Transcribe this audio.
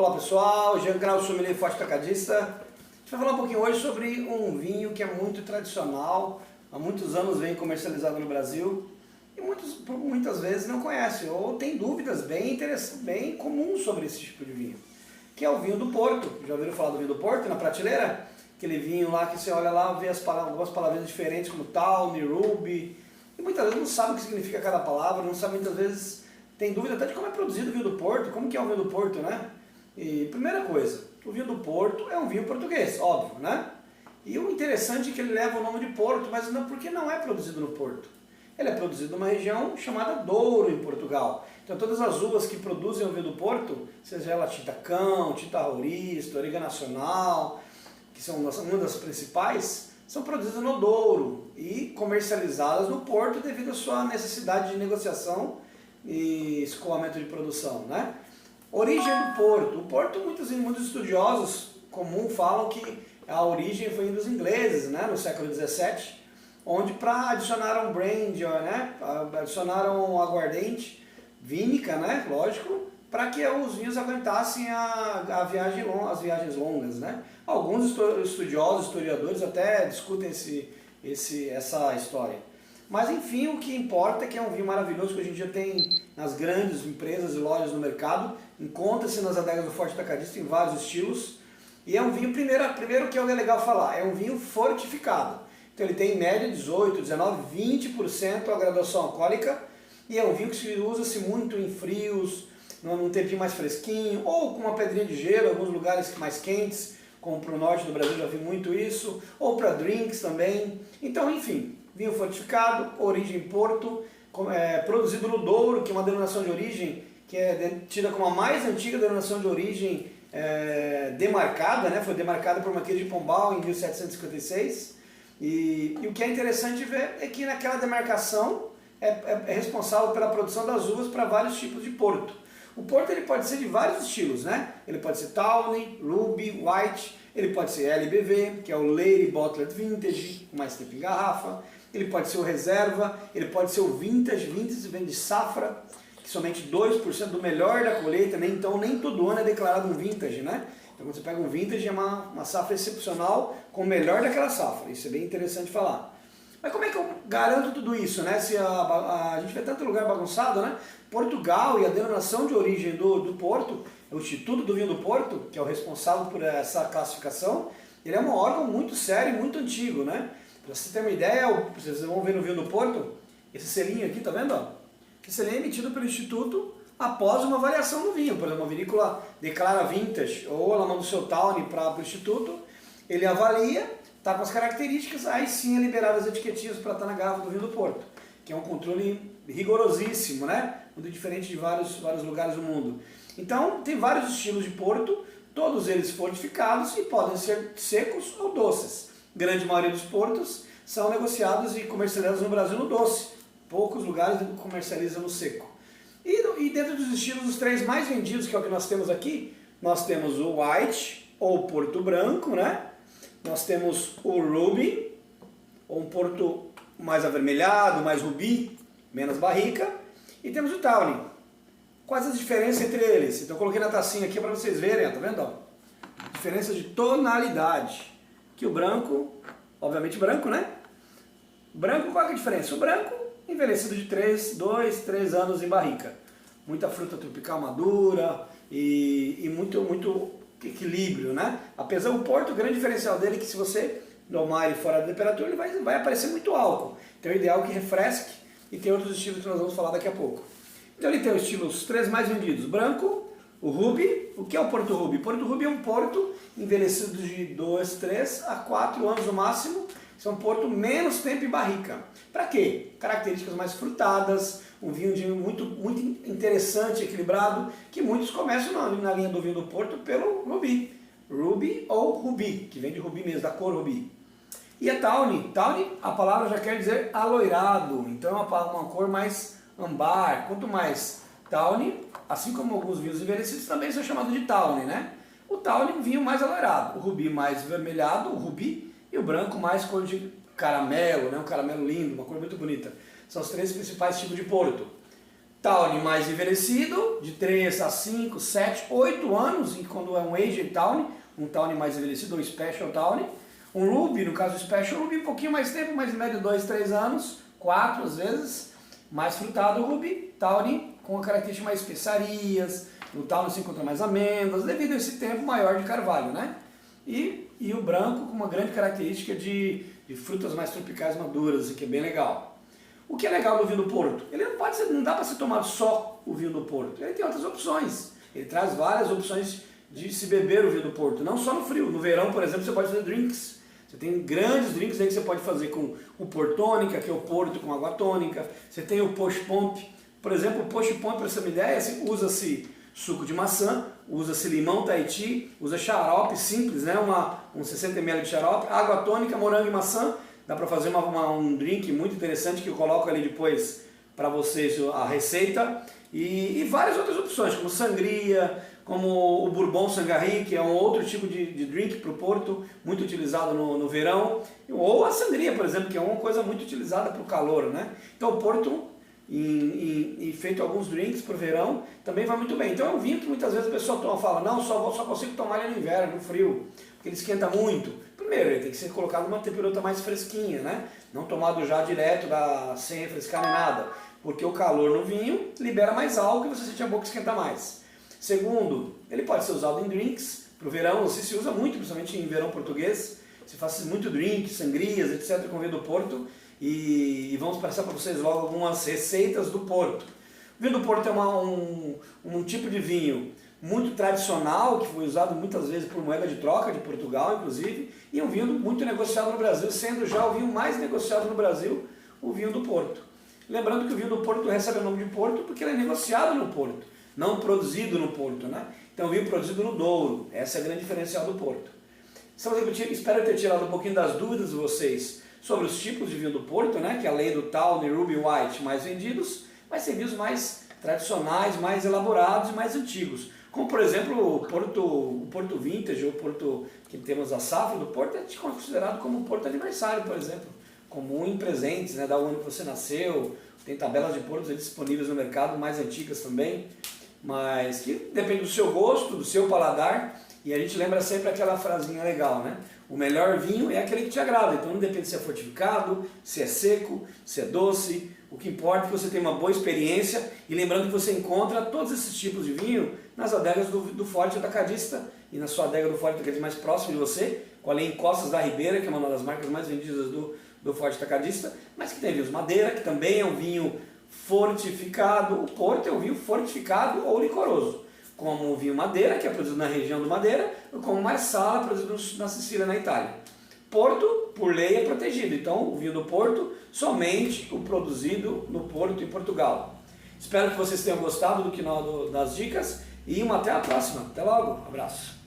Olá pessoal, Jean Grau, sommelier forte atacadista. A gente vai falar um pouquinho hoje sobre um vinho que é muito tradicional, há muitos anos vem comercializado no Brasil e muitas vezes não conhecem ou tem dúvidas bem comuns sobre esse tipo de vinho, que é o vinho do Porto. Já ouviram falar do vinho do Porto na prateleira? Aquele vinho lá que você olha lá, vê algumas palavras diferentes como Tawny, Ruby, e muitas vezes não sabe o que significa cada palavra, não sabe muitas vezes, tem dúvida até de como é produzido o vinho do Porto, como que é o vinho do Porto, né? E primeira coisa, o vinho do Porto é um vinho português, óbvio, né? E o interessante é que ele leva o nome de Porto, mas não porque não é produzido no Porto. Ele é produzido numa região chamada Douro, em Portugal. Então todas as uvas que produzem o vinho do Porto, seja ela Tinta Cão, Tinta Roriz, Touriga Nacional, que são uma das principais, são produzidas no Douro e comercializadas no Porto devido à sua necessidade de negociação e escoamento de produção, né? Origem do Porto. O Porto, muitos estudiosos comuns falam que a origem foi dos ingleses, né, no século XVII, onde para adicionaram brand, né, adicionaram aguardente, vínica, né, lógico, para que os vinhos aguentassem as viagens longas, né. Alguns estudiosos, historiadores até discutem essa história. Mas enfim, o que importa é que é um vinho maravilhoso que hoje em dia tem nas grandes empresas e lojas no mercado, encontra-se nas adegas do Forte Atacadista em vários estilos, e é um vinho, primeiro que é legal falar, é um vinho fortificado. Então ele tem em média 18, 19, 20% a graduação alcoólica, e é um vinho que se usa-se muito em frios, num tempinho mais fresquinho, ou com uma pedrinha de gelo, alguns lugares mais quentes, como para o norte do Brasil já vi muito isso, ou para drinks também. Então, enfim, vinho fortificado, origem Porto, produzido no Douro, que é uma denominação de origem que é tida como a mais antiga denominação de origem demarcada, né? Foi demarcada por Marquês de Pombal em 1756. E o que é interessante ver é que naquela demarcação é responsável pela produção das uvas para vários tipos de Porto. O Porto ele pode ser de vários estilos, né? Ele pode ser Tawny, Ruby, White, ele pode ser LBV, que é o Lady Bottled Vintage, com mais tempo em garrafa, ele pode ser o Reserva, ele pode ser o Vintage vem de safra, que somente 2% do melhor da colheita, nem todo ano é declarado um Vintage, né? Então quando você pega um Vintage é uma safra excepcional com o melhor daquela safra, isso é bem interessante falar. Mas como é que eu garanto tudo isso, né? Se a gente vê tanto lugar bagunçado, né? Portugal e a denominação de origem do Porto, o Instituto do Vinho do Porto, que é o responsável por essa classificação, ele é um órgão muito sério e muito antigo, né? Para você ter uma ideia, vocês vão ver no Vinho do Porto, esse selinho aqui, tá vendo? Esse selinho é emitido pelo Instituto após uma avaliação do vinho. Por exemplo, uma vinícola declara vintage, ou ela manda o seu Tawny para o Instituto, ele avalia, está com as características, aí sim é liberado as etiquetinhas para estar na garrafa do vinho do Porto, que é um controle rigorosíssimo, né? Muito diferente de vários lugares do mundo. Então, tem vários estilos de Porto, todos eles fortificados e podem ser secos ou doces. Grande maioria dos portos são negociados e comercializados no Brasil no doce. Poucos lugares comercializam no seco. E dentro dos estilos, os três mais vendidos, que é o que nós temos aqui, nós temos o White, ou Porto Branco, né? Nós temos o Ruby, ou um Porto mais avermelhado, mais rubi, menos barrica, e temos o Tawny. Quais as diferenças entre eles? Então eu coloquei na tacinha aqui para vocês verem, ó, tá vendo? Ó? Diferença de tonalidade. Que o branco, obviamente branco, né? Branco, qual é a diferença? O branco, envelhecido de 2, 3 anos em barrica. Muita fruta tropical madura e muito equilíbrio, né? Apesar do Porto, o grande diferencial dele é que se você domar ele fora da temperatura, ele vai aparecer muito álcool. Então é ideal que refresque e tem outros estilos que nós vamos falar daqui a pouco. Então ele tem os estilos, os três mais vendidos, branco, o Ruby. O que é o Porto Ruby? Porto Ruby é um porto envelhecido de 2, 3 a 4 anos no máximo. Isso é um porto menos tempo em barrica. Para quê? Características mais frutadas, um vinho muito interessante, equilibrado, que muitos começam na linha do vinho do Porto pelo Ruby. Ruby ou Rubi, que vem de Rubi mesmo, da cor Rubi. E a Tawny. Tawny, a palavra já quer dizer aloirado, então é uma cor mais ambar. Quanto mais Tawny, assim como alguns vinhos envelhecidos também são chamados de Tawny, né? O Tawny é um vinho mais aloirado, o Rubi mais vermelhado, o Rubi, e o branco mais cor de caramelo, né? Um caramelo lindo, uma cor muito bonita. São os três principais tipos de Porto. Tawny mais envelhecido, de 3 a 5, 7, 8 anos, e quando é um Aged Tawny, um Tawny mais envelhecido, um Special Tawny. Um Ruby, no caso do Special Ruby, um pouquinho mais tempo, mas em média 2, 3 anos, 4 às vezes. Mais frutado o Ruby, Tawny com a característica mais especiarias, no Tawny se encontra mais amêndoas, devido a esse tempo maior de carvalho, né? E o branco com uma grande característica de frutas mais tropicais maduras, que é bem legal. O que é legal do vinho do Porto? Ele não dá para ser tomado só o vinho do Porto, ele tem outras opções. Ele traz várias opções de se beber o vinho do Porto, não só no frio. No verão, por exemplo, você pode fazer drinks. Você tem grandes drinks aí que você pode fazer com o Portônica, que é o Porto com água tônica. Você tem o Push Pump. Por exemplo, o Push Pump, para você ter uma ideia, usa-se suco de maçã, usa-se limão Tahiti, usa xarope simples, né? Um 60 ml de xarope, água tônica, morango e maçã. Dá para fazer um drink muito interessante que eu coloco ali depois para vocês a receita. E várias outras opções, como sangria, como o Bourbon Sangarri, que é um outro tipo de drink para o Porto, muito utilizado no verão. Ou a sangria, por exemplo, que é uma coisa muito utilizada para o calor, né? Então o Porto, feito alguns drinks para o verão, também vai muito bem. Então é um vinho que muitas vezes a pessoa fala, não, só consigo tomar ele no inverno, no frio, porque ele esquenta muito. Primeiro, ele tem que ser colocado numa temperatura mais fresquinha, né? Não tomado já direto, sem refrescar nem nada, porque o calor no vinho libera mais álcool e você sente a boca esquentar mais. Segundo, ele pode ser usado em drinks, para o verão, se usa muito, principalmente em verão português, se faz muito drink, sangrias, etc., com vinho do Porto, e vamos passar para vocês logo algumas receitas do Porto. O vinho do Porto é um tipo de vinho muito tradicional, que foi usado muitas vezes por moeda de troca de Portugal, inclusive, e um vinho muito negociado no Brasil, sendo já o vinho mais negociado no Brasil, o vinho do Porto. Lembrando que o vinho do Porto recebe o nome de Porto porque ele é negociado no Porto, não produzido no Porto, né? Então, vinho produzido no Douro, essa é a grande diferencial do Porto. Espero ter tirado um pouquinho das dúvidas de vocês sobre os tipos de vinho do Porto, né? Que além do Tawny, Ruby White mais vendidos, mas tem vinhos mais tradicionais, mais elaborados e mais antigos. Como, por exemplo, o Porto Vintage, ou o Porto que temos a safra do Porto, é considerado como o Porto Aniversário, por exemplo, comum em presentes, né, da ano que você nasceu. Tem tabelas de Portos disponíveis no mercado, mais antigas também, mas que depende do seu gosto, do seu paladar, e a gente lembra sempre aquela frasinha legal, né? O melhor vinho é aquele que te agrada, então não depende se é fortificado, se é seco, se é doce, o que importa é que você tenha uma boa experiência, e lembrando que você encontra todos esses tipos de vinho nas adegas do Forte Atacadista, e na sua adega do Forte Atacadista mais próximo de você, com a linha Costas da Ribeira, que é uma das marcas mais vendidas do Forte Atacadista, mas que tem vinhos Madeira, que também é um vinho fortificado. O Porto é um vinho fortificado ou licoroso, como o vinho Madeira, que é produzido na região do Madeira, ou como Marsala, produzido na Sicília, na Itália. Porto, por lei, é protegido, então o vinho do Porto, somente o produzido no Porto, em Portugal. Espero que vocês tenham gostado das dicas e até a próxima. Até logo, abraço.